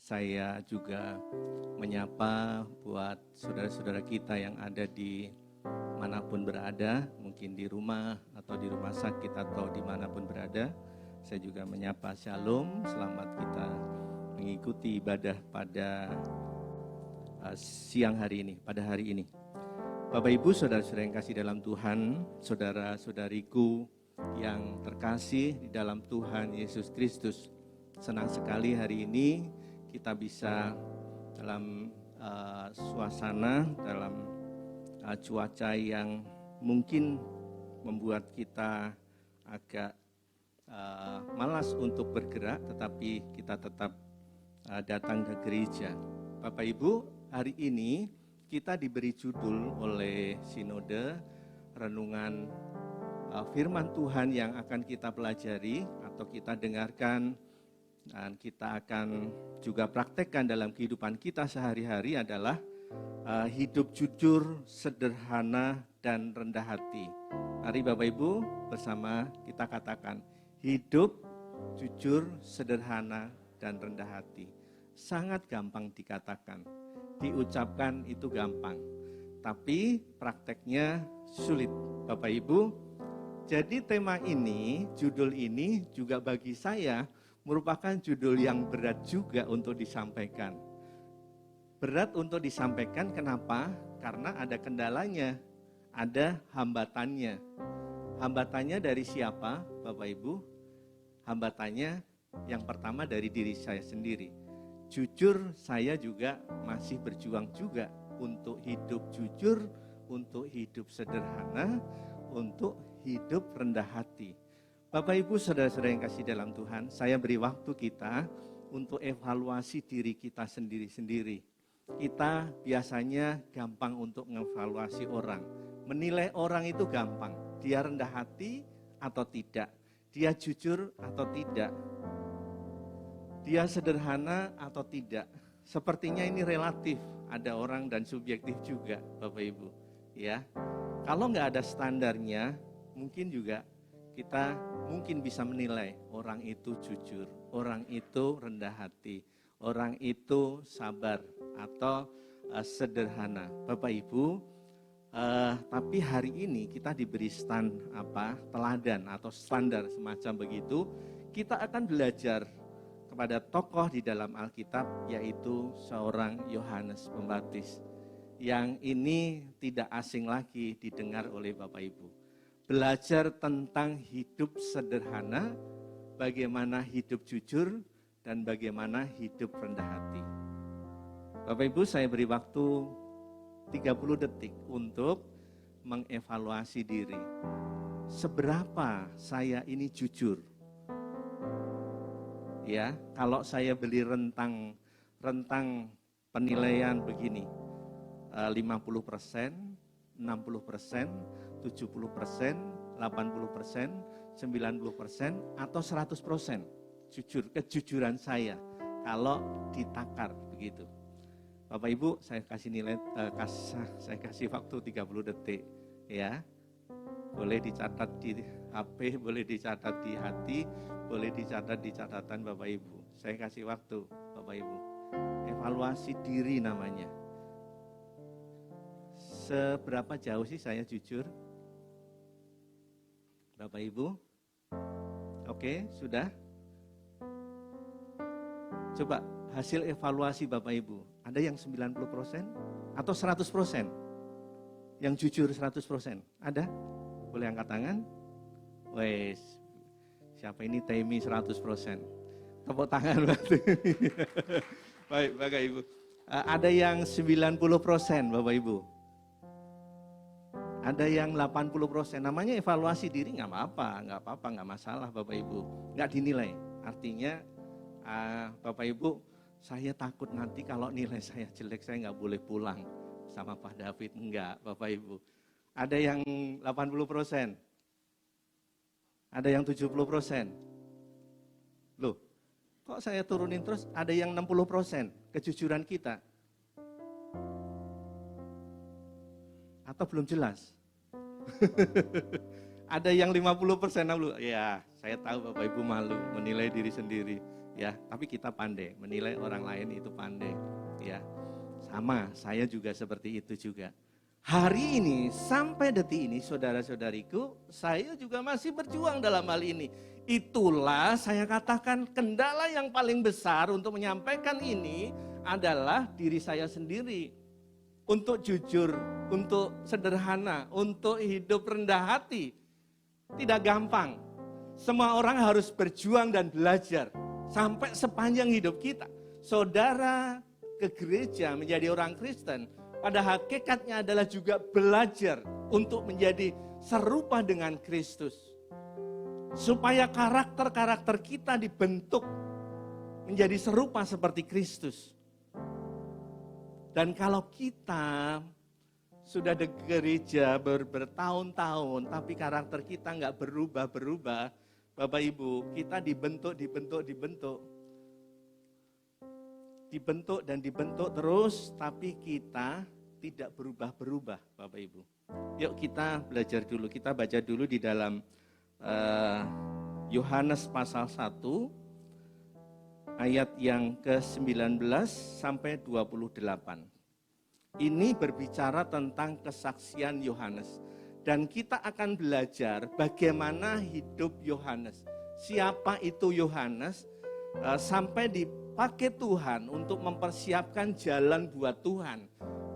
saya juga menyapa buat saudara-saudara kita yang ada di manapun berada, mungkin di rumah atau di rumah sakit atau dimanapun berada. Saya juga menyapa Shalom, selamat kita mengikuti ibadah pada siang hari ini, pada hari ini. Bapak Ibu, saudara-saudara yang kasih dalam Tuhan, saudara-saudariku yang terkasih di dalam Tuhan Yesus Kristus. Senang sekali hari ini kita bisa dalam suasana, dalam cuaca yang mungkin membuat kita agak malas untuk bergerak, tetapi kita tetap datang ke gereja. Bapak Ibu, hari ini kita diberi judul oleh Sinode Renungan Firman Tuhan yang akan kita pelajari atau kita dengarkan dan kita akan juga praktekkan dalam kehidupan kita sehari-hari adalah hidup jujur, sederhana, dan rendah hati. Mari Bapak Ibu bersama kita katakan, hidup jujur, sederhana, dan rendah hati. Sangat gampang dikatakan, diucapkan itu gampang, tapi prakteknya sulit Bapak Ibu. Jadi tema ini, judul ini juga bagi saya merupakan judul yang berat juga untuk disampaikan. Berat untuk disampaikan, kenapa? Karena ada kendalanya, ada hambatannya. Hambatannya dari siapa, Bapak Ibu? Hambatannya yang pertama dari diri saya sendiri. Jujur, saya juga masih berjuang juga untuk hidup jujur, untuk hidup sederhana, untuk hidup rendah hati. Bapak Ibu, saudara-saudara yang kasih dalam Tuhan, saya beri waktu kita untuk evaluasi diri kita sendiri-sendiri. Kita biasanya gampang untuk mengevaluasi orang. Menilai orang itu gampang. Dia rendah hati atau tidak. Dia jujur atau tidak. Dia sederhana atau tidak. Sepertinya ini relatif. Ada orang dan subjektif juga, Bapak Ibu. Ya, kalau nggak ada standarnya, mungkin juga kita mungkin bisa menilai orang itu jujur, orang itu rendah hati, orang itu sabar atau sederhana. Bapak Ibu, tapi hari ini kita diberi teladan atau standar semacam begitu. Kita akan belajar kepada tokoh di dalam Alkitab, yaitu seorang Yohanes Pembaptis. Yang ini tidak asing lagi didengar oleh Bapak Ibu. Belajar tentang hidup sederhana, bagaimana hidup jujur, dan bagaimana hidup rendah hati. Bapak Ibu, saya beri waktu 30 detik untuk mengevaluasi diri. Seberapa saya ini jujur? Ya, kalau saya beli rentang penilaian begini, 50%, 60%, 70%, 80%, 90%, atau 100% kejujuran saya kalau ditakar begitu. Bapak Ibu, saya kasih waktu 30 detik ya. Boleh dicatat di HP, boleh dicatat di hati, boleh dicatat di catatan Bapak Ibu. Saya kasih waktu Bapak Ibu. Evaluasi diri namanya. Seberapa jauh sih saya jujur? Bapak Ibu? Oke, sudah? Coba hasil evaluasi Bapak Ibu. Ada yang 90% atau 100%? Yang jujur 100%? Ada? Boleh angkat tangan? Wes, siapa ini Temi 100%? Tepuk tangan berarti. Baik, Bapak Ibu. Ada yang 90% Bapak Ibu. Ada yang 80%, namanya evaluasi diri nggak apa-apa, nggak masalah Bapak Ibu. Nggak dinilai, artinya Bapak Ibu, saya takut nanti kalau nilai saya jelek, saya nggak boleh pulang sama Pak David. Enggak, Bapak Ibu. Ada yang 80%, ada yang 70%. Loh, kok saya turunin terus? Ada yang 60% kejujuran kita. Atau belum jelas? Ada yang 50%, ya saya tahu Bapak Ibu malu menilai diri sendiri. ya, tapi kita pandai menilai orang lain itu pandai, ya. Sama, saya juga seperti itu juga. Hari ini sampai detik ini saudara-saudariku, saya juga masih berjuang dalam hal ini. Itulah saya katakan kendala yang paling besar untuk menyampaikan ini adalah diri saya sendiri. Untuk jujur, untuk sederhana, untuk hidup rendah hati. Tidak gampang. Semua orang harus berjuang dan belajar sampai sepanjang hidup kita. Saudara ke gereja menjadi orang Kristen, pada hakikatnya adalah juga belajar untuk menjadi serupa dengan Kristus. Supaya karakter-karakter kita dibentuk menjadi serupa seperti Kristus. Dan kalau kita sudah di gereja bertahun-tahun, tapi karakter kita nggak berubah-berubah, Bapak Ibu, kita dibentuk dan dibentuk terus, tapi kita tidak berubah-berubah, Bapak Ibu. Yuk kita belajar dulu, kita baca dulu di dalam Yohanes pasal 1, ayat yang ke-19 sampai 28. Ini berbicara tentang kesaksian Yohanes. Dan kita akan belajar bagaimana hidup Yohanes. Siapa itu Yohanes? Sampai dipakai Tuhan untuk mempersiapkan jalan buat Tuhan.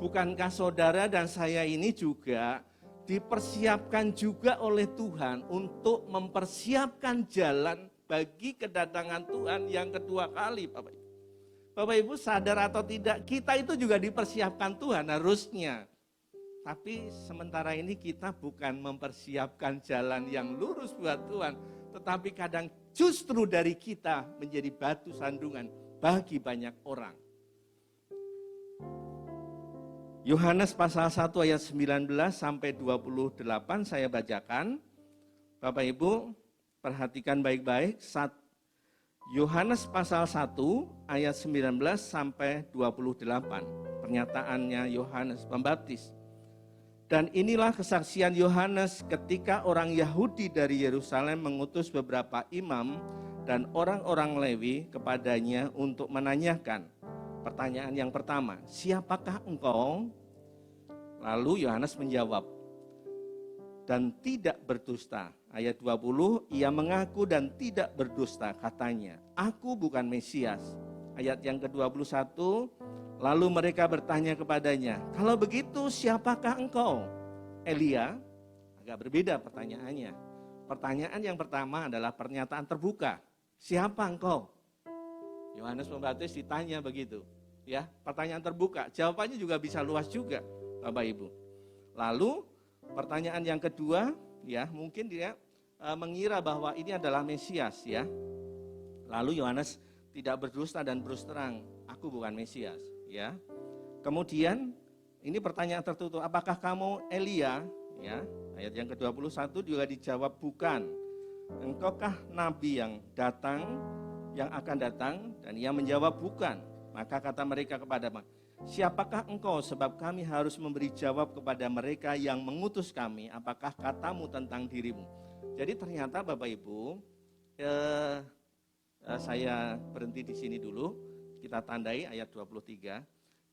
Bukankah saudara dan saya ini juga dipersiapkan juga oleh Tuhan untuk mempersiapkan jalan bagi kedatangan Tuhan yang kedua kali, Bapak Ibu. Bapak Ibu sadar atau tidak, kita itu juga dipersiapkan Tuhan harusnya. Tapi sementara ini kita bukan mempersiapkan jalan yang lurus buat Tuhan, tetapi kadang justru dari kita menjadi batu sandungan bagi banyak orang. Yohanes pasal 1 ayat 19 sampai 28 saya bacakan. Bapak Ibu perhatikan baik-baik. Yohanes pasal 1 ayat 19 sampai 28. Pernyataannya Yohanes Pembaptis. Dan inilah kesaksian Yohanes ketika orang Yahudi dari Yerusalem mengutus beberapa imam dan orang-orang Lewi kepadanya untuk menanyakan. Pertanyaan yang pertama, siapakah engkau? Lalu Yohanes menjawab, dan tidak berdusta. Ayat 20, ia mengaku dan tidak berdusta, katanya, aku bukan Mesias. Ayat yang ke-21, lalu mereka bertanya kepadanya, kalau begitu siapakah engkau? Elia? Agak berbeda pertanyaannya. Pertanyaan yang pertama adalah pernyataan terbuka. Siapa engkau? Yohanes Pembaptis ditanya begitu. Ya, pertanyaan terbuka. Jawabannya juga bisa luas juga, Bapak Ibu. Lalu pertanyaan yang kedua, ya mungkin dia mengira bahwa ini adalah Mesias, ya. Lalu Yohanes tidak berdusta dan berus terang, aku bukan Mesias, ya. Kemudian ini pertanyaan tertutup, apakah kamu Elia? Ya, ayat yang ke-21 juga dijawab bukan. Engkaukah nabi yang akan datang? Dan ia menjawab bukan. Maka kata mereka kepada siapakah engkau sebab kami harus memberi jawab kepada mereka yang mengutus kami, apakah katamu tentang dirimu? Jadi ternyata Bapak Ibu, saya berhenti di sini dulu, kita tandai ayat 23.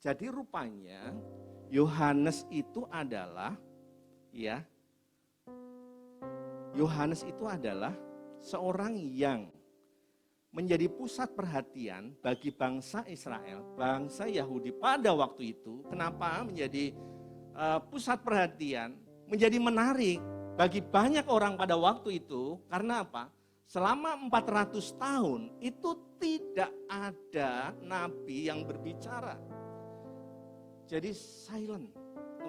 Jadi rupanya Yohanes itu adalah seorang yang menjadi pusat perhatian bagi bangsa Israel, bangsa Yahudi pada waktu itu. Kenapa menjadi pusat perhatian, menjadi menarik bagi banyak orang pada waktu itu? Karena apa? Selama 400 tahun itu tidak ada nabi yang berbicara. Jadi silent,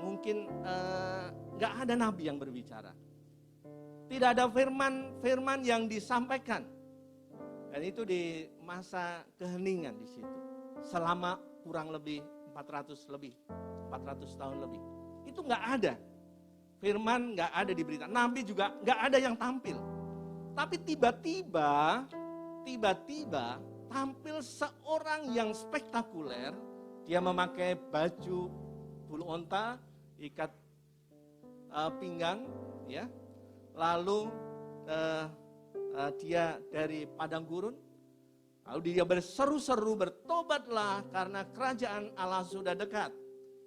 mungkin nggak ada nabi yang berbicara. Tidak ada firman yang disampaikan. Dan itu di masa keheningan di situ. Selama kurang lebih 400 tahun lebih. Itu nggak ada. Firman nggak ada di berita. Nabi juga nggak ada yang tampil. Tapi tiba-tiba tampil seorang yang spektakuler. Dia memakai baju bulu onta, ikat pinggang, ya. Lalu dia dari padang gurun, Lalu dia berseru-seru, bertobatlah karena kerajaan Allah sudah dekat.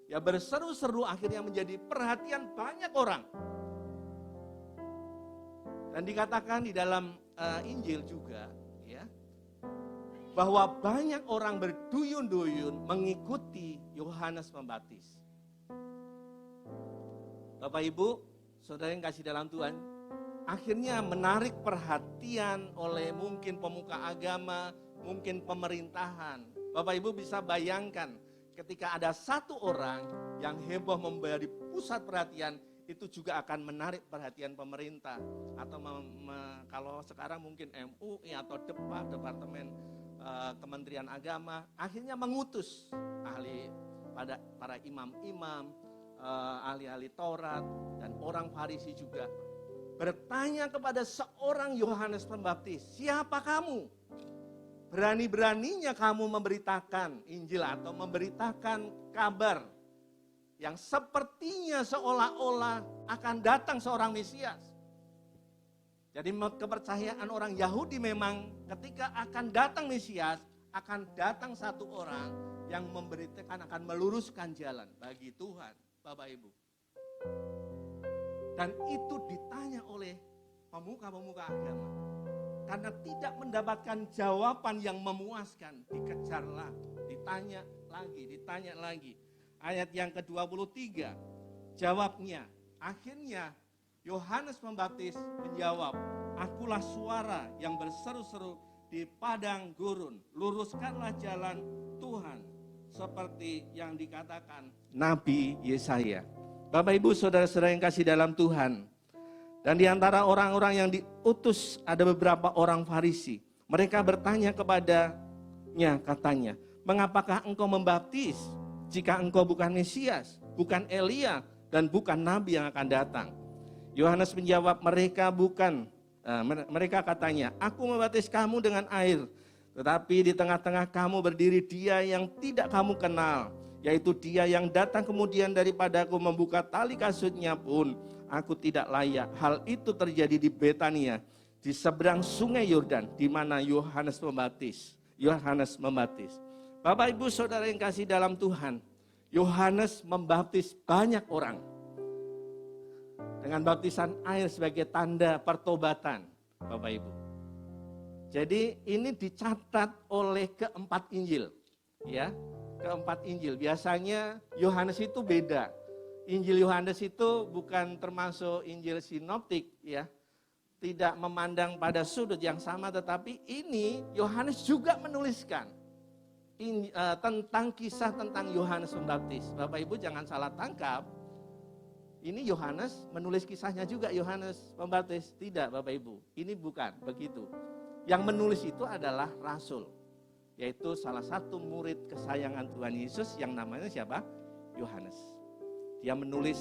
Ya berseru-seru akhirnya menjadi perhatian banyak orang. Dan dikatakan di dalam Injil juga ya, bahwa banyak orang berduyun-duyun mengikuti Yohanes Pembaptis. Bapak Ibu, saudara yang kasih dalam Tuhan, akhirnya menarik perhatian oleh mungkin pemuka agama, mungkin pemerintahan. Bapak Ibu bisa bayangkan ketika ada satu orang yang heboh memberi pusat perhatian, itu juga akan menarik perhatian pemerintah. Atau kalau sekarang mungkin MUI atau Departemen Kementerian Agama, akhirnya mengutus para imam-imam, ahli-ahli Taurat, dan orang Farisi juga bertanya kepada seorang Yohanes Pembaptis, siapa kamu? Berani-beraninya kamu memberitakan Injil atau memberitakan kabar yang sepertinya seolah-olah akan datang seorang Mesias. Jadi kepercayaan orang Yahudi memang ketika akan datang Mesias, akan datang satu orang yang memberitakan, akan meluruskan jalan bagi Tuhan, Bapak Ibu. Dan itu ditanya oleh pemuka-pemuka agama. Karena tidak mendapatkan jawaban yang memuaskan, dikejarlah, ditanya lagi. Ayat yang ke-23, jawabnya, akhirnya Yohanes Pembaptis menjawab, akulah suara yang berseru-seru di padang gurun, luruskanlah jalan Tuhan, seperti yang dikatakan Nabi Yesaya. Bapak Ibu saudara-saudara yang kasih dalam Tuhan, dan di antara orang-orang yang diutus ada beberapa orang Farisi. Mereka bertanya kepadanya, katanya, mengapakah engkau membaptis jika engkau bukan Mesias, bukan Elia, dan bukan Nabi yang akan datang? Yohanes menjawab, mereka katanya, aku membaptis kamu dengan air, tetapi di tengah-tengah kamu berdiri Dia yang tidak kamu kenal, yaitu Dia yang datang kemudian daripadaku, membuka tali kasutnya pun aku tidak layak. Hal itu terjadi di Betania, di seberang sungai Yordan, di mana Yohanes membaptis. Bapak Ibu saudara yang kasih dalam Tuhan, Yohanes membaptis banyak orang dengan baptisan air sebagai tanda pertobatan, Bapak Ibu. Jadi ini dicatat oleh keempat Injil, ya, keempat Injil. Biasanya Yohanes itu beda. Injil Yohanes itu bukan termasuk Injil sinoptik, ya, tidak memandang pada sudut yang sama, tetapi ini Yohanes juga menuliskan tentang kisah tentang Yohanes Pembaptis. Bapak Ibu jangan salah tangkap. Ini Yohanes menulis kisahnya juga Yohanes Pembaptis. Tidak Bapak Ibu, ini bukan begitu. Yang menulis itu adalah Rasul, yaitu salah satu murid kesayangan Tuhan Yesus yang namanya siapa? Yohanes. Dia menulis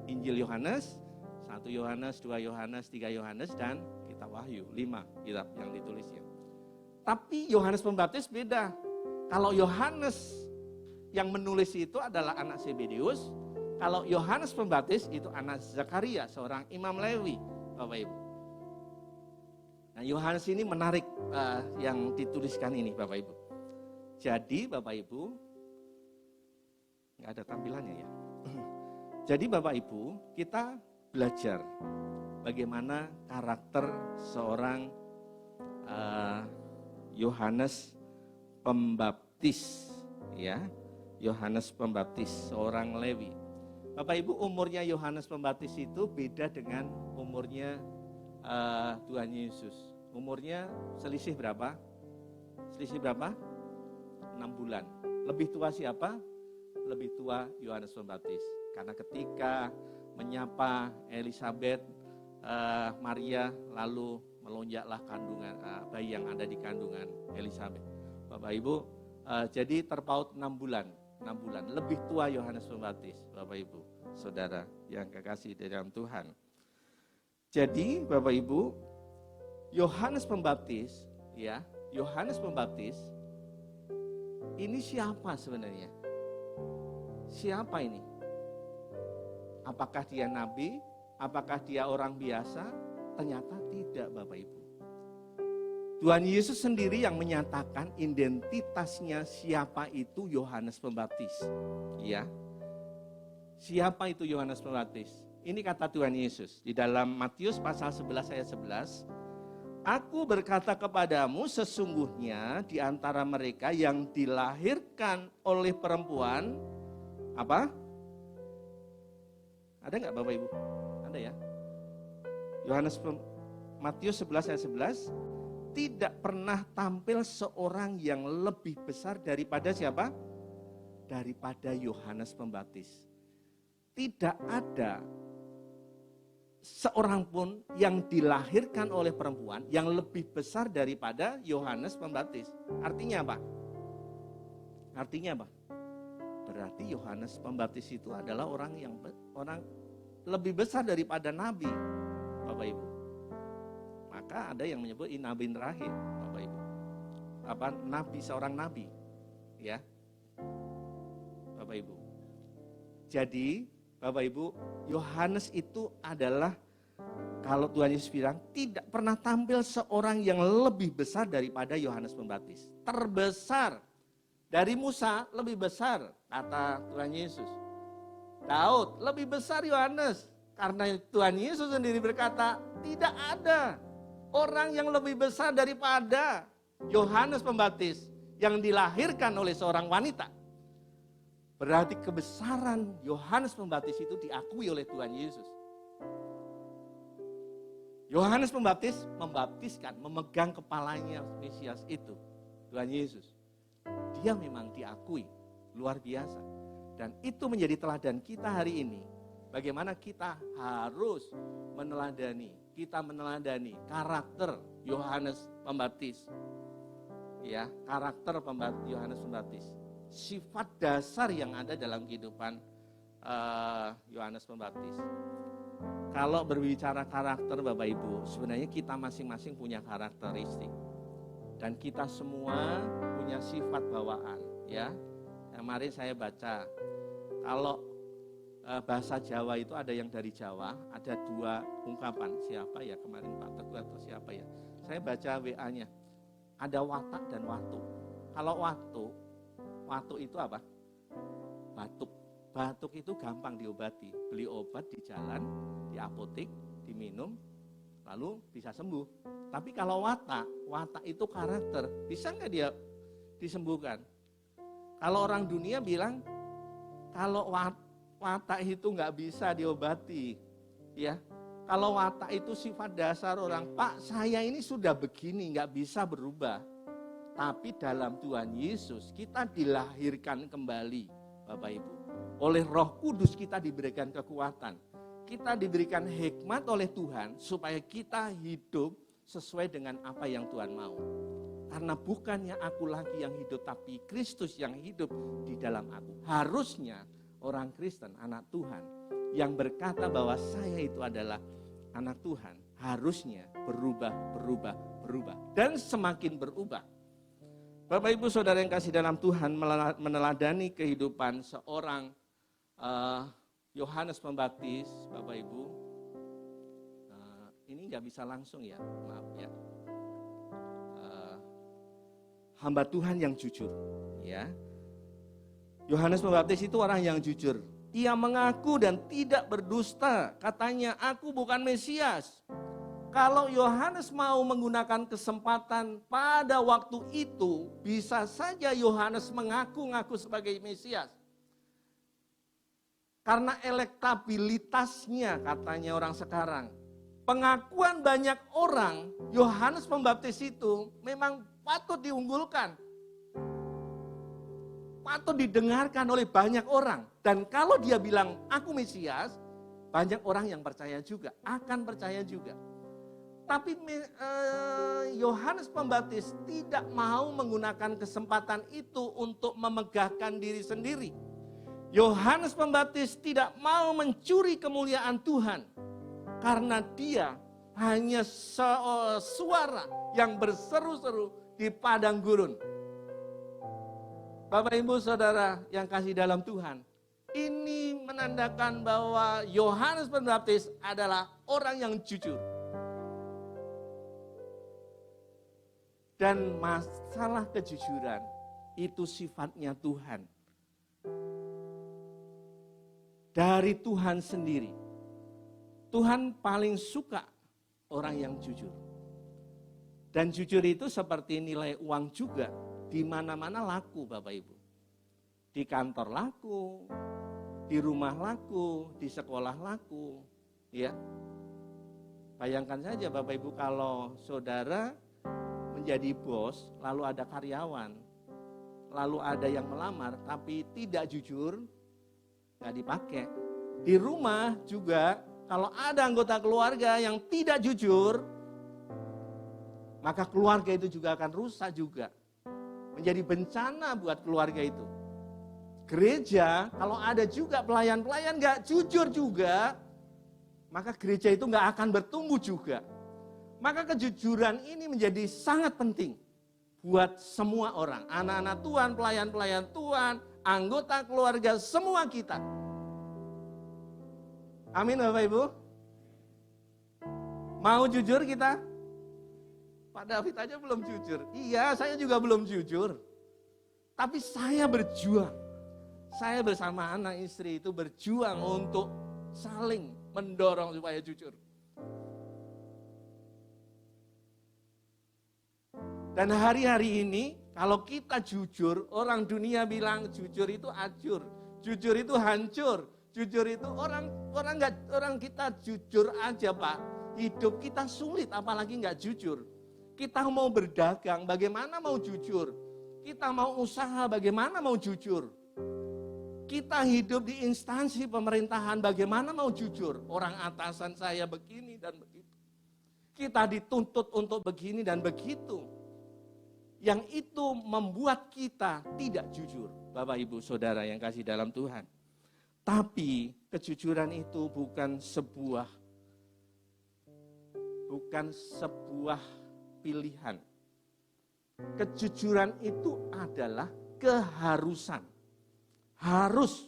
Injil Yohanes, 1 Yohanes, 2 Yohanes, 3 Yohanes, dan kitab Wahyu, 5 kitab yang ditulisnya. Tapi Yohanes Pembaptis beda. Kalau Yohanes yang menulis itu adalah anak Zebedeus, kalau Yohanes Pembaptis itu anak Zakaria, seorang imam Lewi, Bapak Ibu. Nah, Yohanes ini menarik yang dituliskan ini, Bapak Ibu. Jadi Bapak Ibu, nggak ada tampilannya ya. Jadi Bapak Ibu, kita belajar bagaimana karakter seorang Yohanes Pembaptis, ya. Yohanes Pembaptis, seorang Lewi. Bapak Ibu, umurnya Yohanes Pembaptis itu beda dengan umurnya Tuhan Yesus. Umurnya selisih berapa? 6 bulan. Lebih tua siapa? Lebih tua Yohanes Pembaptis. Karena ketika menyapa Elizabeth, Maria, lalu melonjaklah kandungan bayi yang ada di kandungan Elizabeth. Bapak Ibu, jadi terpaut 6 bulan. Lebih tua Yohanes Pembaptis, Bapak Ibu, saudara yang kekasih di dalam Tuhan. Jadi Bapak Ibu, Yohanes Pembaptis, ya, Yohanes Pembaptis ini siapa sebenarnya? Siapa ini? Apakah dia nabi? Apakah dia orang biasa? Ternyata tidak, Bapak Ibu. Tuhan Yesus sendiri yang menyatakan identitasnya siapa itu Yohanes Pembaptis. Ya. Siapa itu Yohanes Pembaptis? Ini kata Tuhan Yesus di dalam Matius pasal 11 ayat 11. Aku berkata kepadamu, sesungguhnya di antara mereka yang dilahirkan oleh perempuan, apa? Ada nggak Bapak Ibu? Ada ya? Matius 11 ayat 11. Tidak pernah tampil seorang yang lebih besar daripada siapa? Daripada Yohanes Pembaptis. Tidak ada seorang pun yang dilahirkan oleh perempuan yang lebih besar daripada Yohanes Pembaptis. Artinya apa? Artinya apa? Berarti Yohanes Pembaptis itu adalah orang lebih besar daripada nabi, Bapak Ibu. Maka ada yang menyebut nabi terakhir, Bapak Ibu. Seorang nabi, ya, Bapak Ibu. Jadi, Bapak Ibu, Yohanes itu adalah, kalau Tuhan Yesus bilang, tidak pernah tampil seorang yang lebih besar daripada Yohanes Pembaptis. Terbesar dari Musa, lebih besar, kata Tuhan Yesus. Daud, lebih besar Yohanes. Karena Tuhan Yesus sendiri berkata, tidak ada orang yang lebih besar daripada Yohanes Pembaptis yang dilahirkan oleh seorang wanita. Berarti kebesaran Yohanes Pembaptis itu diakui oleh Tuhan Yesus. Yohanes Pembaptis membaptiskan, memegang kepalanya Mesias itu, Tuhan Yesus. Dia memang diakui, luar biasa. Dan itu menjadi teladan kita hari ini. Bagaimana kita harus meneladani karakter Yohanes Pembaptis. Ya, karakter Yohanes Pembaptis. Sifat dasar yang ada dalam kehidupan Yohanes Pembaptis. Kalau berbicara karakter Bapak Ibu, sebenarnya kita masing-masing punya karakteristik. Dan kita semua punya sifat bawaan, ya. Kemarin saya baca, kalau bahasa Jawa itu ada yang dari Jawa, ada 2 ungkapan. Siapa ya kemarin Pak Teguh atau siapa ya? Saya baca WA-nya. Ada watak dan watu. Kalau watu itu apa? Batuk. Batuk itu gampang diobati. Beli obat di jalan, di apotek, diminum, lalu bisa sembuh. Tapi kalau watak itu karakter. Bisa nggak dia disembuhkan? Kalau orang dunia bilang, kalau watak itu nggak bisa diobati, ya. Kalau watak itu sifat dasar orang, Pak, saya ini sudah begini, nggak bisa berubah. Tapi dalam Tuhan Yesus kita dilahirkan kembali, Bapak Ibu. Oleh Roh Kudus kita diberikan kekuatan. Kita diberikan hikmat oleh Tuhan supaya kita hidup sesuai dengan apa yang Tuhan mau. Karena bukannya aku lagi yang hidup, tapi Kristus yang hidup di dalam aku. Harusnya orang Kristen, anak Tuhan, yang berkata bahwa saya itu adalah anak Tuhan, harusnya berubah. Dan semakin berubah. Bapak Ibu Saudara yang kasih dalam Tuhan, meneladani kehidupan seorang Yohanes Pembaptis, Bapak Ibu, ini nggak bisa langsung ya, maaf ya. Hamba Tuhan yang jujur, ya. Yohanes Pembaptis itu orang yang jujur. Ia mengaku dan tidak berdusta. Katanya, aku bukan Mesias. Kalau Yohanes mau menggunakan kesempatan pada waktu itu, bisa saja Yohanes mengaku-ngaku sebagai Mesias. Karena elektabilitasnya, katanya orang sekarang. Pengakuan banyak orang, Yohanes Pembaptis itu memang patut diunggulkan. Patut didengarkan oleh banyak orang. Dan kalau dia bilang, aku Mesias, banyak orang yang percaya juga, akan percaya juga. Tapi Yohanes Pembaptis tidak mau menggunakan kesempatan itu untuk memegahkan diri sendiri. Yohanes Pembaptis tidak mau mencuri kemuliaan Tuhan. Karena dia hanya suara yang berseru-seru di padang gurun. Bapak Ibu Saudara yang kasih dalam Tuhan, ini menandakan bahwa Yohanes Pembaptis adalah orang yang jujur. Dan masalah kejujuran itu sifatnya Tuhan. Dari Tuhan sendiri. Tuhan paling suka orang yang jujur. Dan jujur itu seperti nilai uang juga. Di mana-mana laku Bapak Ibu. Di kantor laku, di rumah laku, di sekolah laku. Ya. Bayangkan saja Bapak Ibu kalau saudara menjadi bos, lalu ada karyawan, lalu ada yang melamar, tapi tidak jujur, nggak dipakai. Di rumah juga, kalau ada anggota keluarga yang tidak jujur, maka keluarga itu juga akan rusak juga. Menjadi bencana buat keluarga itu. Gereja, kalau ada juga pelayan-pelayan nggak jujur juga, maka gereja itu nggak akan bertumbuh juga. Maka kejujuran ini menjadi sangat penting buat semua orang. Anak-anak Tuhan, pelayan-pelayan Tuhan, anggota keluarga, semua kita. Amin Bapak Ibu. Mau jujur kita? Pak David aja belum jujur. Iya, saya juga belum jujur. Tapi saya berjuang. Saya bersama anak istri itu berjuang untuk saling mendorong supaya jujur. Dan hari-hari ini, kalau kita jujur, orang dunia bilang jujur itu acur, jujur itu hancur, jujur itu orang kita jujur aja Pak, hidup kita sulit, apalagi nggak jujur. Kita mau berdagang, bagaimana mau jujur? Kita mau usaha, bagaimana mau jujur? Kita hidup di instansi pemerintahan, bagaimana mau jujur? Orang atasan saya begini dan begitu. Kita dituntut untuk begini dan begitu. Yang itu membuat kita tidak jujur, Bapak Ibu Saudara yang kasih dalam Tuhan. Tapi kejujuran itu bukan sebuah pilihan. Kejujuran itu adalah keharusan. Harus,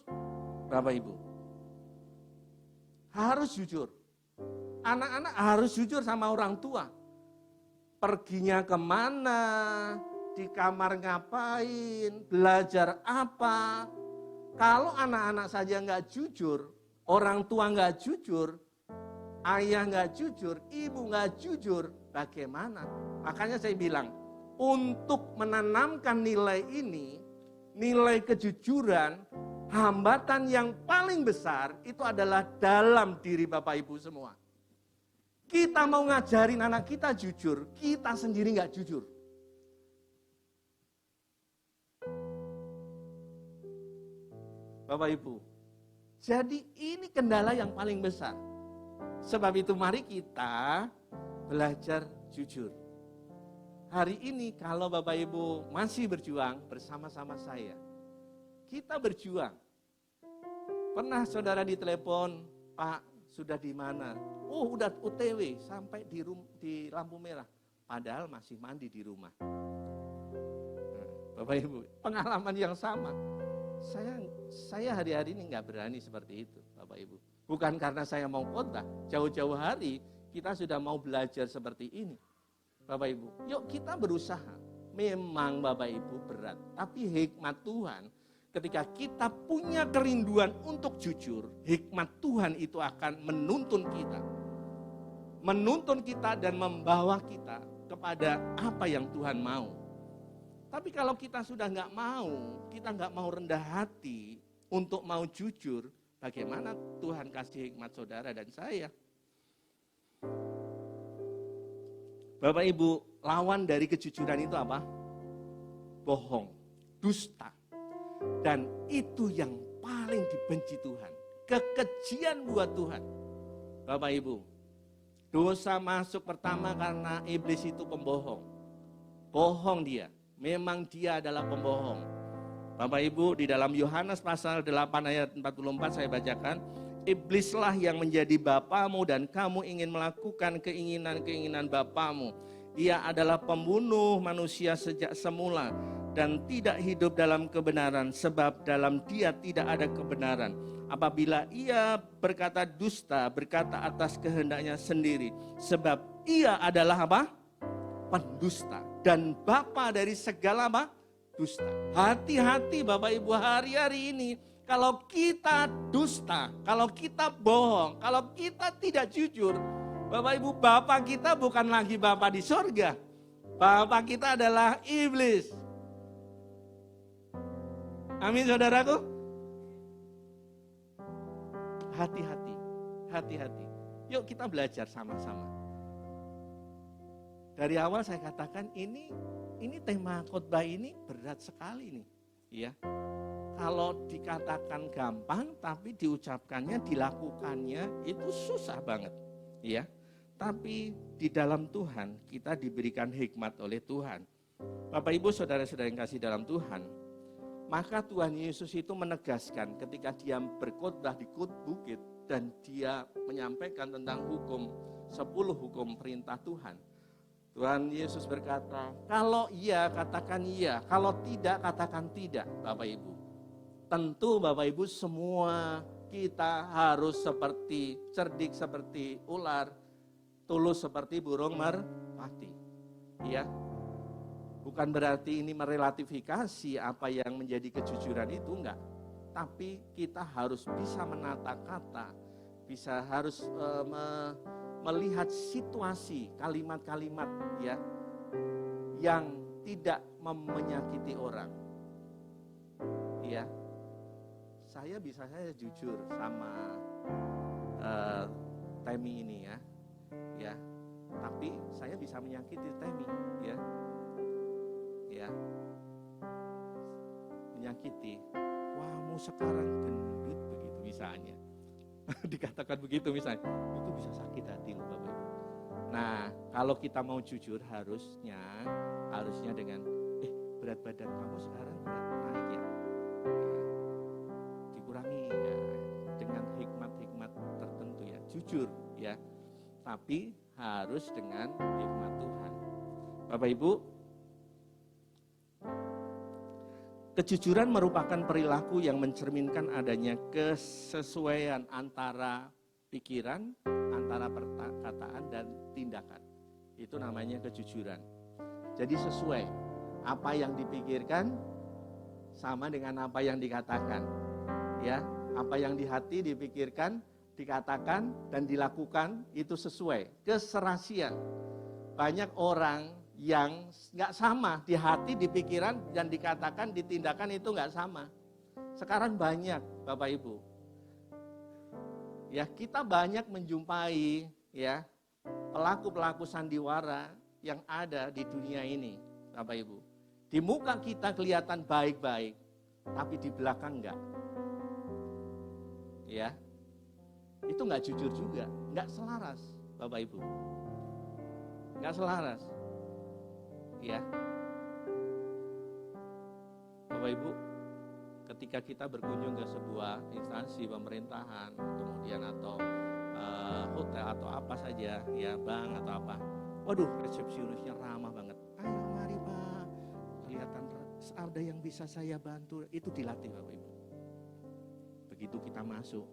Bapak Ibu. Harus jujur. Anak-anak harus jujur sama orang tua. Perginya kemana, di kamar ngapain, belajar apa. Kalau anak-anak saja nggak jujur, orang tua nggak jujur, ayah nggak jujur, ibu nggak jujur, bagaimana? Makanya saya bilang, untuk menanamkan nilai ini, nilai kejujuran, hambatan yang paling besar itu adalah dalam diri Bapak Ibu semua. Kita mau ngajarin anak kita jujur, kita sendiri nggak jujur. Bapak Ibu, jadi ini kendala yang paling besar. Sebab itu mari kita belajar jujur. Hari ini kalau Bapak Ibu masih berjuang bersama-sama saya, kita berjuang. Pernah saudara ditelepon, Pak, sudah di mana? Oh, udah UTW sampai di lampu merah. Padahal masih mandi di rumah. Nah, Bapak Ibu, pengalaman yang sama. Saya hari-hari ini nggak berani seperti itu, Bapak Ibu. Bukan karena saya mau khotbah, jauh-jauh hari kita sudah mau belajar seperti ini. Bapak Ibu, yuk kita berusaha. Memang Bapak Ibu berat, tapi hikmat Tuhan ketika kita punya kerinduan untuk jujur, hikmat Tuhan itu akan menuntun kita. Menuntun kita dan membawa kita kepada apa yang Tuhan mau. Tapi kalau kita sudah nggak mau, kita nggak mau rendah hati untuk mau jujur, bagaimana Tuhan kasih hikmat saudara dan saya? Bapak Ibu, lawan dari kejujuran itu apa? Bohong, dusta. Dan itu yang paling dibenci Tuhan. Kekejian buat Tuhan. Bapak Ibu, dosa masuk pertama karena iblis itu pembohong. Bohong dia. Memang dia adalah pembohong. Bapak Ibu, di dalam Yohanes pasal 8 ayat 44 saya bacakan. Iblislah yang menjadi bapamu dan kamu ingin melakukan keinginan-keinginan bapamu. Ia adalah pembunuh manusia sejak semula dan tidak hidup dalam kebenaran sebab dalam dia tidak ada kebenaran. Apabila ia berkata dusta, berkata atas kehendaknya sendiri sebab ia adalah apa? Pendusta. dan bapa dari segala apa? Dusta. Hati-hati Bapak Ibu hari-hari ini, kalau kita dusta, kalau kita bohong, kalau kita tidak jujur, Bapak Ibu, Bapa kita bukan lagi Bapa di surga. Bapa kita adalah iblis. Amin saudaraku. Hati-hati, hati-hati. Yuk kita belajar sama-sama. Dari awal saya katakan ini tema khotbah ini berat sekali nih, ya. Kalau dikatakan gampang tapi diucapkannya, dilakukannya itu susah banget, ya. Tapi di dalam Tuhan kita diberikan hikmat oleh Tuhan. Bapak Ibu saudara-saudara yang kasih dalam Tuhan, maka Tuhan Yesus itu menegaskan ketika dia berkhotbah di bukit dan dia menyampaikan tentang 10 hukum perintah Tuhan. Tuhan Yesus berkata, kalau iya katakan iya, kalau tidak katakan tidak, Bapak Ibu. Tentu Bapak Ibu semua kita harus seperti cerdik seperti ular, tulus seperti burung merpati. Ya. Bukan berarti ini merelatifikasi apa yang menjadi kejujuran itu, enggak. Tapi kita harus bisa menata kata, harus melihat situasi, kalimat-kalimat ya yang tidak menyakiti orang. Ya. Saya jujur sama Temi ini ya. Ya. Tapi saya bisa menyakiti Temi ya. Ya. Menyakiti. Wahmu sekarang gendut begitu misalnya. Dikatakan begitu misalnya, itu bisa sakit hati loh Bapak Ibu. Nah, kalau kita mau jujur harusnya dengan berat badan kamu sekarang naik ya. Dikurangi ya dengan hikmat-hikmat tertentu ya, jujur ya. Tapi harus dengan hikmat Tuhan. Bapak Ibu, kejujuran merupakan perilaku yang mencerminkan adanya kesesuaian antara pikiran, antara perkataan dan tindakan. Itu namanya kejujuran. Jadi sesuai apa yang dipikirkan sama dengan apa yang dikatakan. Ya, apa yang di hati dipikirkan, dikatakan dan dilakukan itu sesuai. Keserasian. Banyak orang yang nggak sama di hati, di pikiran dan dikatakan, ditindakan itu nggak sama. Sekarang banyak Bapak Ibu, ya kita banyak menjumpai ya pelaku-pelaku sandiwara yang ada di dunia ini, Bapak Ibu. Di muka kita kelihatan baik-baik, tapi di belakang enggak. Ya, itu nggak jujur juga, nggak selaras, Bapak Ibu, nggak selaras. Ya, Bapak Ibu, ketika kita berkunjung ke sebuah instansi pemerintahan, kemudian atau hotel atau apa saja, ya bank atau apa, waduh resepsionisnya ramah banget. Ayo mari Pak, kelihatan ada yang bisa saya bantu, itu dilatih Bapak Ibu. Begitu kita masuk,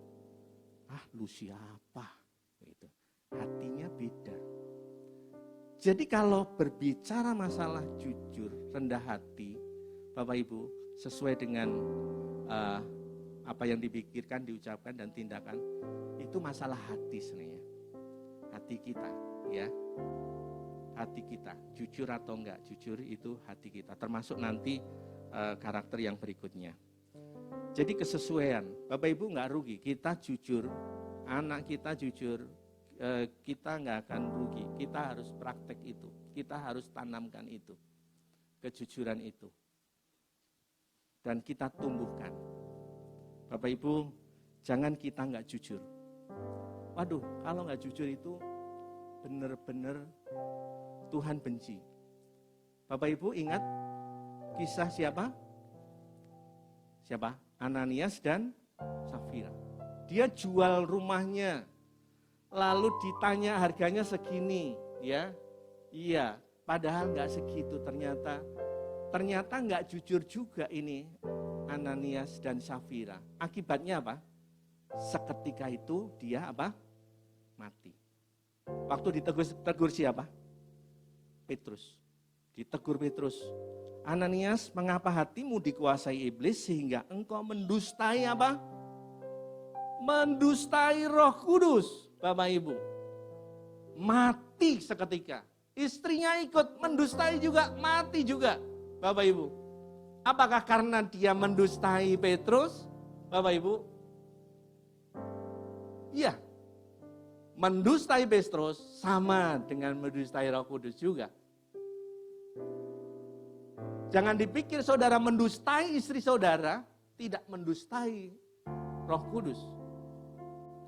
lu siapa? Gitu. Hatinya beda. Jadi kalau berbicara masalah jujur, rendah hati, Bapak Ibu, sesuai dengan apa yang dipikirkan, diucapkan, dan tindakan, itu masalah hati sebenarnya. Hati kita, ya. Hati kita, jujur atau enggak, jujur itu hati kita. Termasuk nanti karakter yang berikutnya. Jadi kesesuaian, Bapak Ibu enggak rugi, kita jujur, anak kita jujur, kita nggak akan rugi, kita harus praktek itu, kita harus tanamkan itu, kejujuran itu, dan kita tumbuhkan. Bapak Ibu, jangan kita nggak jujur. Waduh, kalau nggak jujur itu benar-benar Tuhan benci. Bapak Ibu ingat kisah siapa? Ananias dan Safira. Dia jual rumahnya. Lalu ditanya harganya segini, ya, iya, padahal nggak segitu ternyata nggak jujur juga ini Ananias dan Safira. Akibatnya apa? Seketika itu dia apa? Mati. Waktu ditegur siapa? Petrus. Ditegur Petrus, Ananias, mengapa hatimu dikuasai iblis sehingga engkau mendustai apa? Mendustai Roh Kudus, Bapak Ibu. Mati seketika. Istrinya ikut mendustai juga, mati juga, Bapak Ibu. Apakah karena dia mendustai Petrus, Bapak Ibu? Iya. Mendustai Petrus sama dengan mendustai Roh Kudus juga. Jangan dipikir saudara mendustai istri saudara, tidak mendustai Roh Kudus.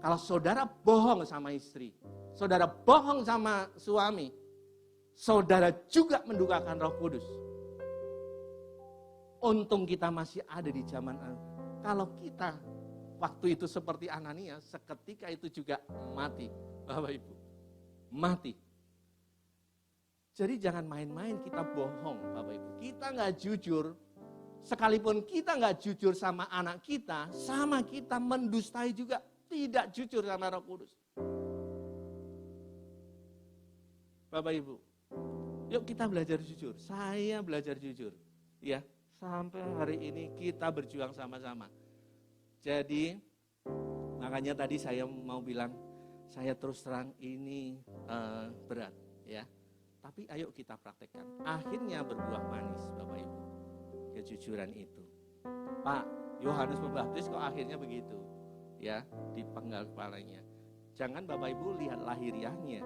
Kalau saudara bohong sama istri, saudara bohong sama suami, saudara juga mendukakan Roh Kudus. Untung kita masih ada di zaman kalau kita waktu itu seperti Ananias, seketika itu juga mati, Bapak Ibu. Mati. Jadi jangan main-main kita bohong, Bapak Ibu. Kita nggak jujur, sekalipun kita nggak jujur sama anak kita, sama kita mendustai juga, tidak jujur sama Roh Kudus. Bapak Ibu, yuk kita belajar jujur. Saya belajar jujur, ya. Sampai hari ini kita berjuang sama-sama. Jadi makanya tadi saya mau bilang, saya terus terang ini berat, ya. Tapi ayo kita praktekkan. Akhirnya berbuah manis, Bapak Ibu. Kejujuran itu. Pak, Yohanes Pembaptis kok akhirnya begitu, ya, dipenggal kepalanya. Jangan Bapak Ibu lihat lahiriahnya,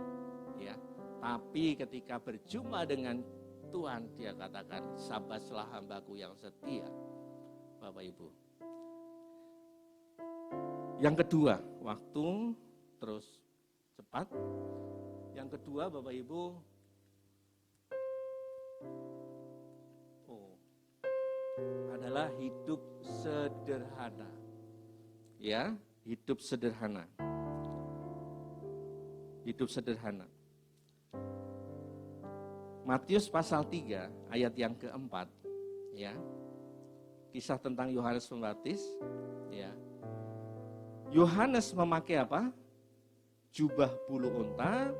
ya. Tapi ketika berjumpa dengan Tuhan, dia katakan, sabaslah hambaku yang setia, Bapak Ibu. Yang kedua, waktu terus cepat. Yang kedua, Bapak Ibu, adalah hidup sederhana. Ya, hidup sederhana. Hidup sederhana. Matius pasal 3 ayat yang keempat, ya. Kisah tentang Yohanes Pembaptis, ya. Yohanes memakai apa? Jubah bulu unta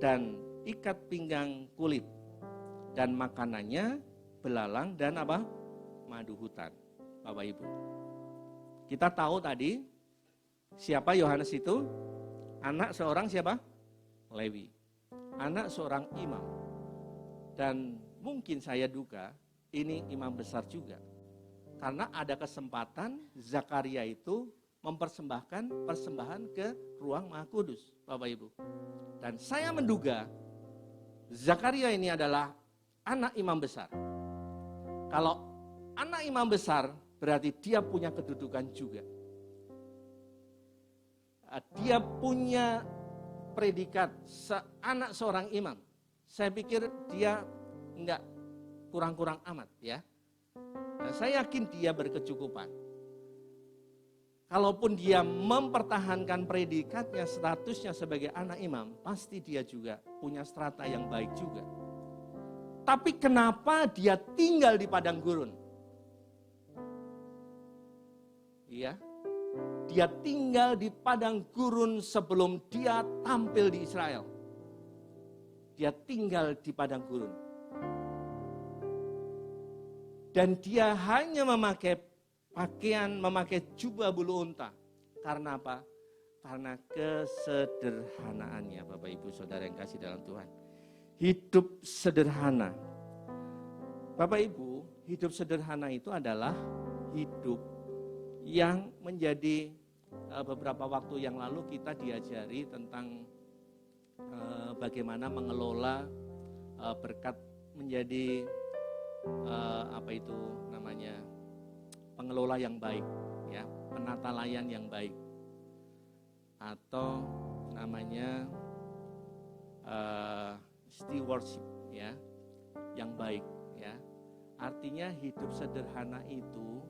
dan ikat pinggang kulit. Dan makanannya belalang dan apa? Madu hutan, Bapak Ibu. Kita tahu tadi siapa Yohanes itu? Anak seorang siapa? Lewi. Anak seorang imam. Dan mungkin saya duga ini imam besar juga. Karena ada kesempatan Zakaria itu mempersembahkan persembahan ke ruang Maha Kudus, Bapak Ibu. Dan saya menduga Zakaria ini adalah anak imam besar. Kalau anak imam besar berarti dia punya kedudukan juga. Dia punya predikat anak seorang imam. Saya pikir dia enggak kurang-kurang amat, ya. Dan saya yakin dia berkecukupan. Kalaupun dia mempertahankan predikatnya, statusnya sebagai anak imam, pasti dia juga punya strata yang baik juga. Tapi kenapa dia tinggal di padang gurun? Iya, dia tinggal di padang gurun sebelum dia tampil di Israel. Dia tinggal di padang gurun. Dan dia hanya memakai pakaian, memakai jubah bulu unta. Karena apa? Karena kesederhanaannya, Bapak Ibu Saudara yang kasih dalam Tuhan. Hidup sederhana. Bapak Ibu, hidup sederhana itu adalah hidup yang menjadi beberapa waktu yang lalu kita diajari tentang bagaimana mengelola berkat menjadi pengelola yang baik, ya, penata layan yang baik, atau namanya stewardship, ya, yang baik, ya. Artinya hidup sederhana itu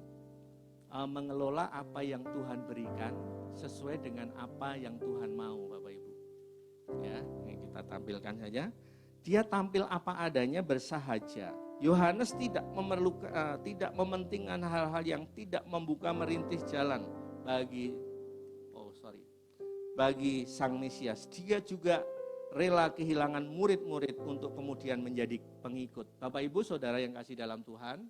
mengelola apa yang Tuhan berikan sesuai dengan apa yang Tuhan mau, Bapak Ibu. Ya, ini kita tampilkan saja. Dia tampil apa adanya, bersahaja. Yohanes tidak mementingkan hal-hal yang tidak membuka merintis jalan bagi Sang Mesias. Dia juga rela kehilangan murid-murid untuk kemudian menjadi pengikut. Bapak Ibu Saudara yang kasih dalam Tuhan,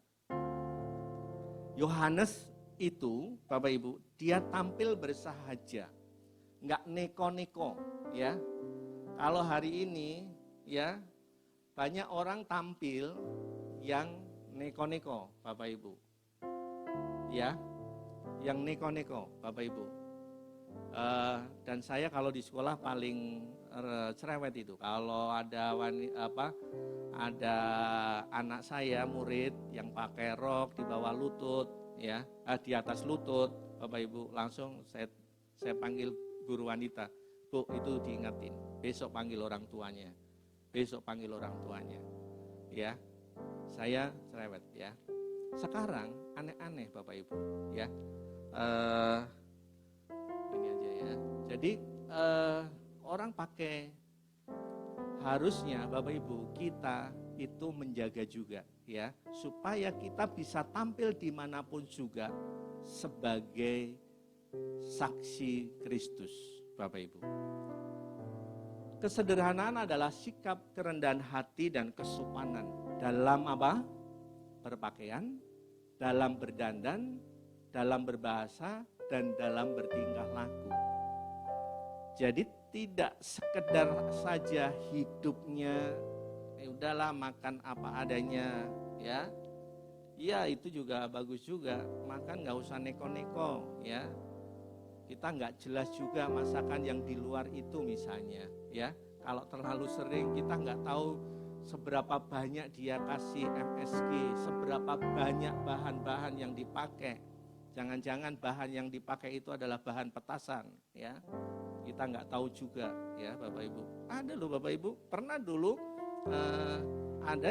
Yohanes itu, Bapak Ibu, dia tampil bersahaja, nggak neko-neko, ya. Kalau hari ini, ya, banyak orang tampil yang neko-neko, Bapak Ibu, ya, yang neko-neko, Bapak Ibu. Dan saya kalau di sekolah paling cerewet itu. Kalau ada ada anak saya murid yang pakai rok di bawah lutut, ya, di atas lutut, Bapak Ibu, langsung saya panggil guru wanita, Bu, itu diingetin. Besok panggil orang tuanya. Besok panggil orang tuanya. Ya. Saya cerewet, ya. Sekarang aneh-aneh Bapak Ibu, ya. Ini aja ya. Jadi orang pakai, harusnya Bapak Ibu kita itu menjaga juga, ya, supaya kita bisa tampil dimanapun juga sebagai saksi Kristus, Bapak Ibu. Kesederhanaan adalah sikap kerendahan hati dan kesopanan dalam apa? Berpakaian, dalam berdandan, dalam berbahasa, dan dalam bertingkah laku. Jadi tidak sekedar saja hidupnya, udahlah makan apa adanya, ya. Ya itu juga bagus juga, makan nggak usah neko-neko, ya. Kita nggak jelas juga masakan yang di luar itu misalnya, ya. Kalau terlalu sering kita nggak tahu seberapa banyak dia kasih MSG, seberapa banyak bahan-bahan yang dipakai. Jangan-jangan bahan yang dipakai itu adalah bahan petasan, ya. Kita nggak tahu juga, ya Bapak Ibu. Ada loh Bapak Ibu, pernah dulu ada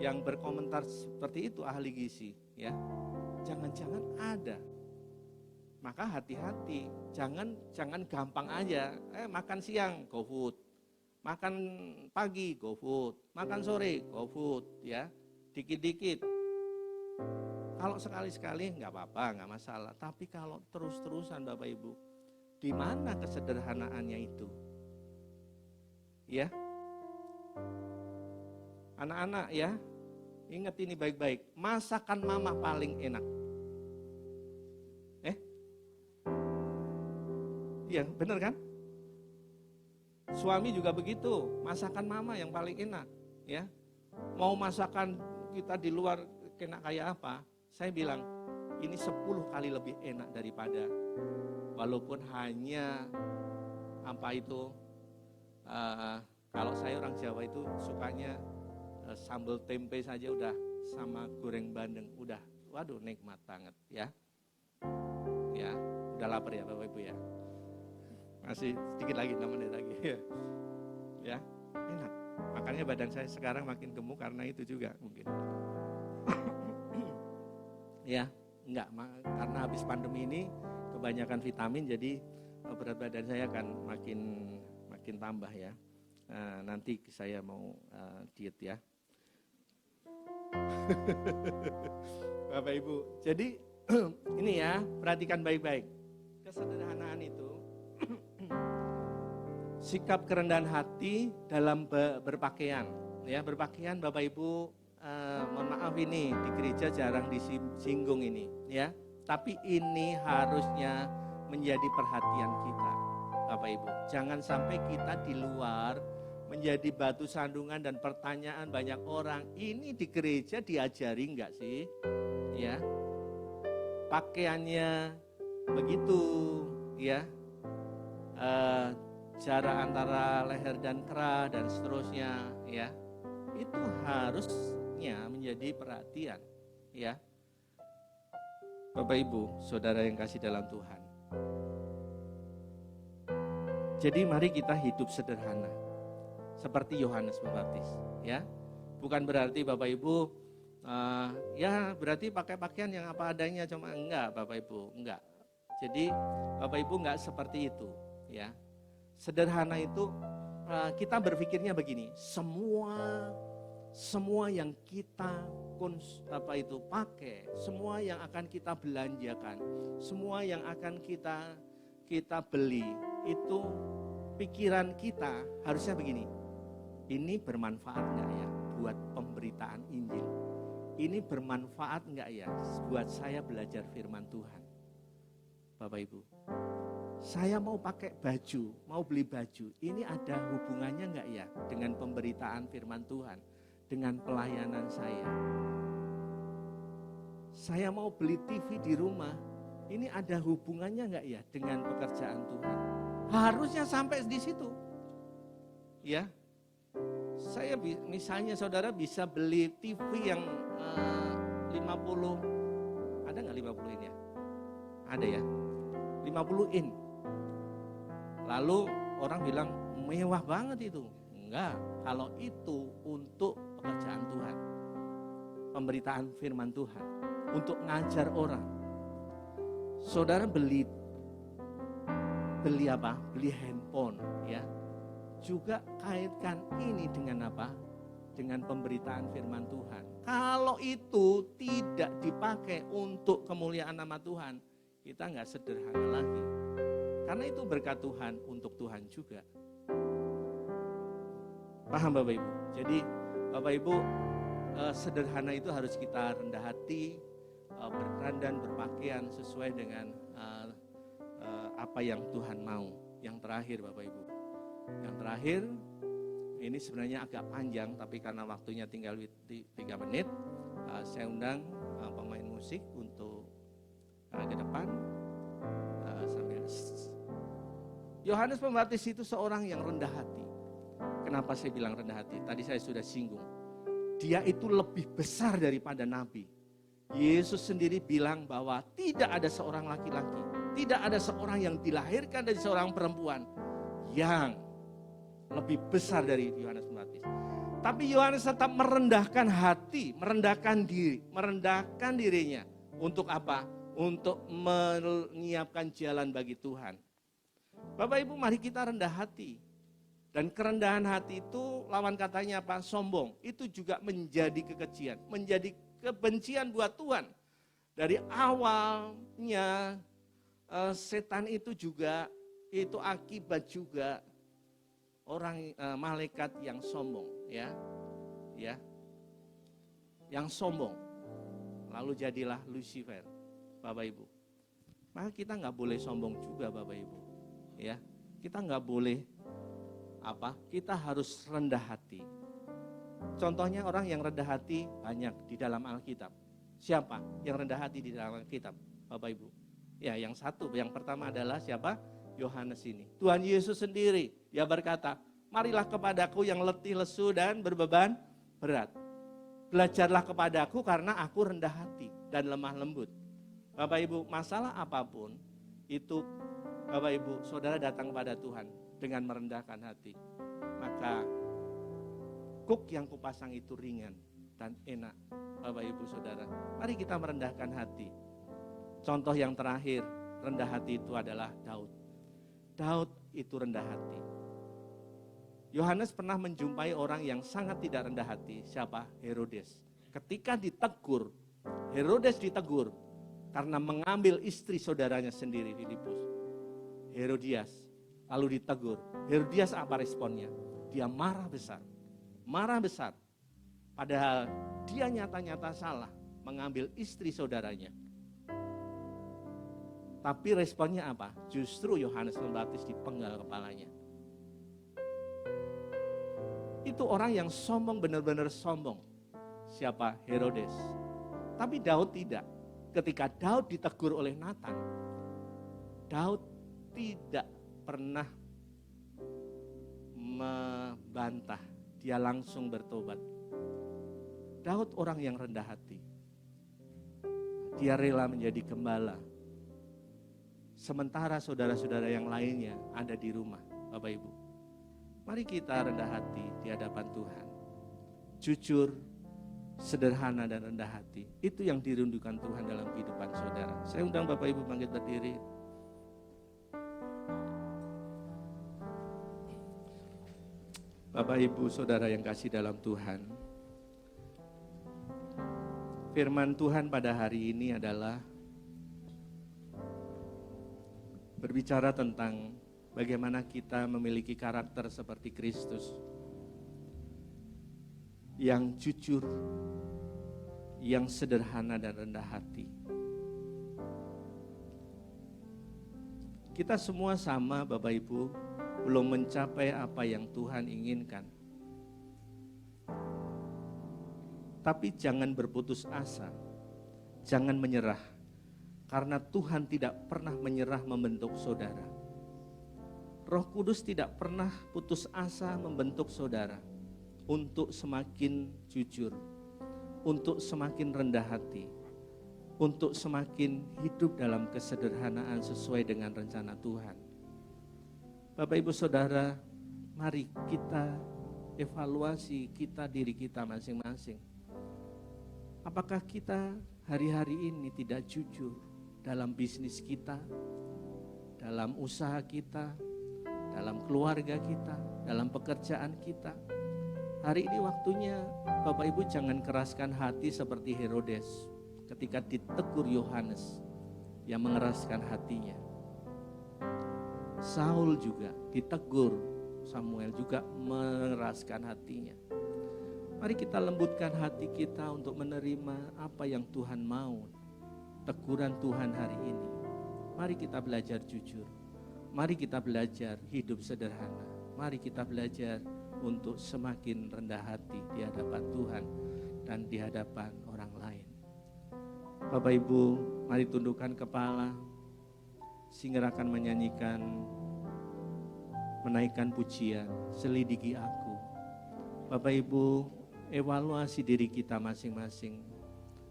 yang berkomentar seperti itu, ahli gizi, ya. Jangan-jangan ada. Maka hati-hati, jangan gampang aja. Makan siang GoFood, makan pagi GoFood, makan sore GoFood, ya. Dikit-dikit. Kalau sekali-sekali nggak apa-apa, nggak masalah. Tapi kalau terus-terusan Bapak Ibu, di mana kesederhanaannya itu? Ya, anak-anak ya, ingat ini baik-baik. Masakan mama paling enak. Iya, benar kan? Suami juga begitu. Masakan mama yang paling enak. Ya, mau masakan kita di luar enak kayak apa? Saya bilang, ini 10 kali lebih enak daripada, walaupun hanya kalau saya orang Jawa itu sukanya sambal tempe saja udah, sama goreng bandeng udah, waduh nikmat banget, ya. Ya, udah lapar ya Bapak Ibu ya. Masih sedikit lagi, 6 menit lagi, ya. Ya, enak. Makanya badan saya sekarang makin gemuk karena itu juga mungkin. Ya, enggak, karena habis pandemi ini kebanyakan vitamin, jadi berat badan saya akan makin tambah ya. Nanti saya mau diet ya. Bapak Ibu, jadi ini ya, perhatikan baik-baik. Kesederhanaan itu, sikap kerendahan hati dalam berpakaian. Ya, berpakaian Bapak Ibu, mohon maaf ini di gereja jarang disinggung ini, ya. Tapi ini harusnya menjadi perhatian kita, Bapak Ibu. Jangan sampai kita di luar menjadi batu sandungan dan pertanyaan banyak orang. Ini di gereja diajari enggak sih? Ya. Pakaiannya begitu, ya. Jarak antara leher dan kera dan seterusnya, ya. Itu harusnya menjadi perhatian, ya. Bapak Ibu, saudara yang kasih dalam Tuhan. Jadi mari kita hidup sederhana, seperti Yohanes Pembaptis, ya. Bukan berarti Bapak Ibu, ya berarti pakai pakaian yang apa adanya, cuma enggak Bapak Ibu, enggak. Jadi Bapak Ibu enggak seperti itu, ya. Sederhana itu kita berpikirnya begini, semua yang kita pakai, semua yang akan kita belanjakan, semua yang akan kita kita beli, itu pikiran kita harusnya begini, ini bermanfaat enggak ya buat pemberitaan Injil? Ini bermanfaat enggak ya buat saya belajar firman Tuhan? Bapak Ibu, saya mau pakai baju, mau beli baju, ini ada hubungannya enggak ya dengan pemberitaan firman Tuhan, dengan pelayanan saya? Saya mau beli TV di rumah, ini ada hubungannya enggak ya dengan pekerjaan Tuhan? Harusnya sampai di situ. Ya. Saya misalnya saudara bisa beli TV yang 50, ada nggak 50 in ya? Ada ya, 50 in. Lalu orang bilang mewah banget itu. Enggak, kalau itu untuk pekerjaan Tuhan, pemberitaan firman Tuhan, untuk ngajar orang. Saudara beli apa? Beli handphone ya. Juga kaitkan ini dengan apa? Dengan pemberitaan firman Tuhan. Kalau itu tidak dipakai untuk kemuliaan nama Tuhan, kita nggak sederhana lagi. Karena itu berkat Tuhan untuk Tuhan juga. Paham Bapak Ibu? Jadi Bapak Ibu, sederhana itu harus kita rendah hati, berdandan, berpakaian sesuai dengan apa yang Tuhan mau. Yang terakhir Bapak Ibu. Yang terakhir, ini sebenarnya agak panjang, tapi karena waktunya tinggal 3 menit, saya undang pemain musik untuk ke depan. Sambil Yohanes Pembaptis itu seorang yang rendah hati. Kenapa saya bilang rendah hati? Tadi saya sudah singgung. Dia itu lebih besar daripada nabi. Yesus sendiri bilang bahwa tidak ada seorang laki-laki, tidak ada seorang yang dilahirkan dari seorang perempuan yang lebih besar dari Yohanes Pembaptis. Tapi Yohanes tetap merendahkan hati, merendahkan dirinya. Untuk apa? Untuk menyiapkan jalan bagi Tuhan. Bapak Ibu, mari kita rendah hati. Dan kerendahan hati itu lawan katanya apa? Sombong. Itu juga menjadi kekejian, menjadi kebencian buat Tuhan. Dari awalnya setan itu juga, itu akibat juga orang malaikat yang sombong, ya, yang sombong, lalu jadilah Lucifer, Bapak Ibu. Maka kita nggak boleh sombong juga, Bapak Ibu, ya. Kita nggak boleh apa? Kita harus rendah hati. Contohnya orang yang rendah hati banyak di dalam Alkitab. Siapa yang rendah hati di dalam Alkitab, Bapak Ibu? Ya, yang pertama adalah siapa? Yohanes ini. Tuhan Yesus sendiri, dia berkata, marilah kepadaku yang letih, lesu, dan berbeban berat. Belajarlah kepadaku karena aku rendah hati dan lemah lembut. Bapak Ibu, masalah apapun, itu Bapak Ibu, saudara datang kepada Tuhan dengan merendahkan hati. Maka kuk yang kupasang itu ringan dan enak. Bapak Ibu saudara, mari kita merendahkan hati. Contoh yang terakhir, rendah hati itu adalah Daud. Daud itu rendah hati. Yohanes pernah menjumpai orang yang sangat tidak rendah hati. Siapa? Herodes. Ketika ditegur, Herodes ditegur karena mengambil istri saudaranya sendiri, Filipus. Herodias. Lalu ditegur. Herodias apa responnya? Dia marah besar. Marah besar. Padahal dia nyata-nyata salah mengambil istri saudaranya. Tapi responnya apa? Justru Yohanes Pembaptis dipenggal kepalanya. Itu orang yang sombong, benar-benar sombong. Siapa? Herodes. Tapi Daud tidak. Ketika Daud ditegur oleh Nathan, Daud tidak pernah membantah. Dia langsung bertobat. Daud orang yang rendah hati. Dia rela menjadi gembala. Sementara saudara-saudara yang lainnya ada di rumah, Bapak Ibu. Mari kita rendah hati di hadapan Tuhan. Jujur, sederhana dan rendah hati. Itu yang dirindukan Tuhan dalam kehidupan saudara. Saya undang Bapak Ibu bangkit berdiri. Bapak Ibu saudara yang kasih dalam Tuhan. Firman Tuhan pada hari ini adalah berbicara tentang bagaimana kita memiliki karakter seperti Kristus yang jujur, yang sederhana dan rendah hati. Kita semua sama Bapak Ibu, belum mencapai apa yang Tuhan inginkan. Tapi jangan berputus asa, jangan menyerah, karena Tuhan tidak pernah menyerah membentuk saudara. Roh Kudus tidak pernah putus asa membentuk saudara untuk semakin jujur, untuk semakin rendah hati, untuk semakin hidup dalam kesederhanaan sesuai dengan rencana Tuhan. Bapak Ibu Saudara, mari kita evaluasi diri kita masing-masing. Apakah kita hari-hari ini tidak jujur dalam bisnis kita, dalam usaha kita, dalam keluarga kita, dalam pekerjaan kita? Hari ini waktunya Bapak Ibu jangan keraskan hati seperti Herodes ketika ditegur Yohanes yang mengeraskan hatinya. Saul juga ditegur, Samuel juga mengeraskan hatinya. Mari kita lembutkan hati kita untuk menerima apa yang Tuhan mau, teguran Tuhan hari ini. Mari kita belajar jujur, mari kita belajar hidup sederhana, mari kita belajar untuk semakin rendah hati di hadapan Tuhan dan di hadapan orang lain. Bapak Ibu, mari tundukkan kepala. Singer akan menyanyikan, menaikkan pujian, selidiki aku. Bapak Ibu, evaluasi diri kita masing-masing.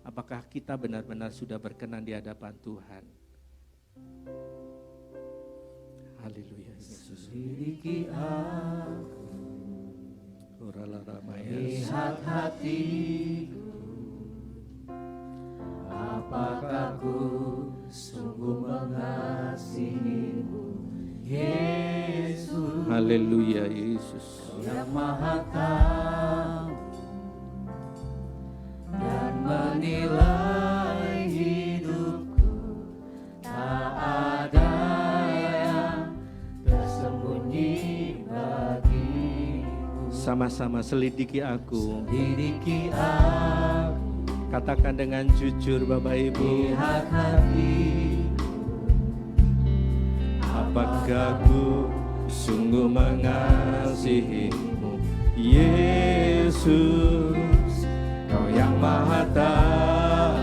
Apakah kita benar-benar sudah berkenan di hadapan Tuhan? Haleluya. Selidiki aku, lihat hatiku, apakah ku sungguh mengasihimu, Yesus. Haleluya Yesus. Yang Maha Tahu dan menilai hidupku, tak ada yang tersembunyi bagiku. Sama-sama selidiki aku. Selidiki aku, Katakan dengan jujur Bapak Ibu. lihat hatiku, Apakah ku sungguh mengasihimu, Yesus, Kau yang Maha Tahu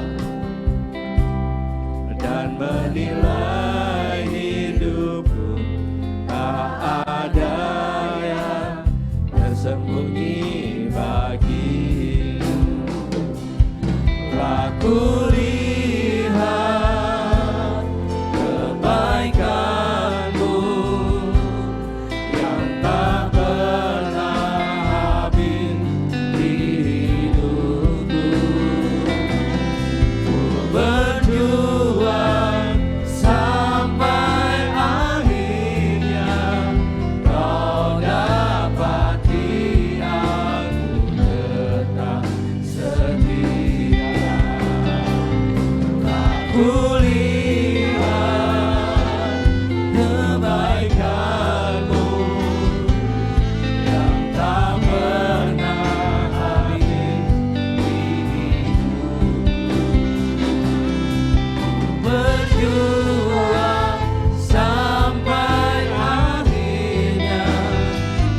dan menilai hidupku, tak ada yang tersembunyi bagimu. Aku lihat kebaikan-Mu yang tak pernah habis di hidupku. Ku berjuang sampai akhirnya, Kau dapati aku tetap setia. Ku lihat kebaikan-Mu yang tak pernah habis di hidupku. Berjuang sampai akhirnya,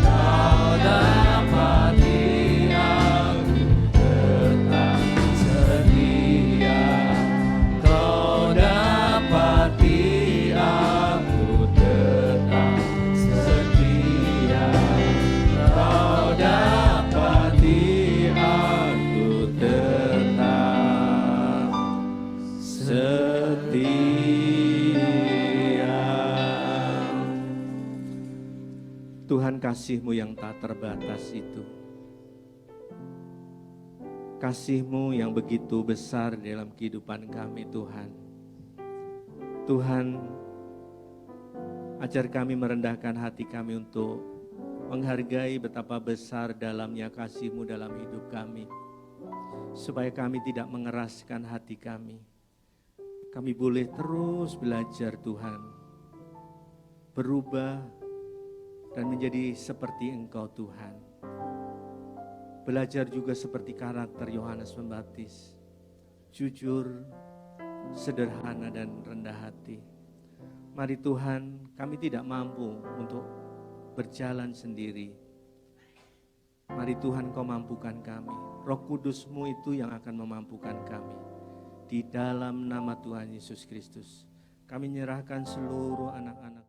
Kau dapati aku tetap setia. Kau dapati aku tetap setia. Kau dapati aku tetap setia. Tuhan, kasih-Mu yang tak terbatas itu, kasih-Mu yang begitu besar dalam kehidupan kami Tuhan. Tuhan, ajar kami merendahkan hati kami untuk menghargai betapa besar dalamnya kasih-Mu dalam hidup kami. Supaya kami tidak mengeraskan hati kami. Kami boleh terus belajar Tuhan. berubah dan menjadi seperti Engkau Tuhan. Belajar juga seperti karakter Yohanes Pembaptis, jujur, sederhana dan rendah hati. Mari Tuhan, kami tidak mampu untuk berjalan sendiri. Mari Tuhan, Kau mampukan kami. Roh Kudus-Mu itu yang akan memampukan kami. Di dalam nama Tuhan Yesus Kristus, kami menyerahkan seluruh anak-anak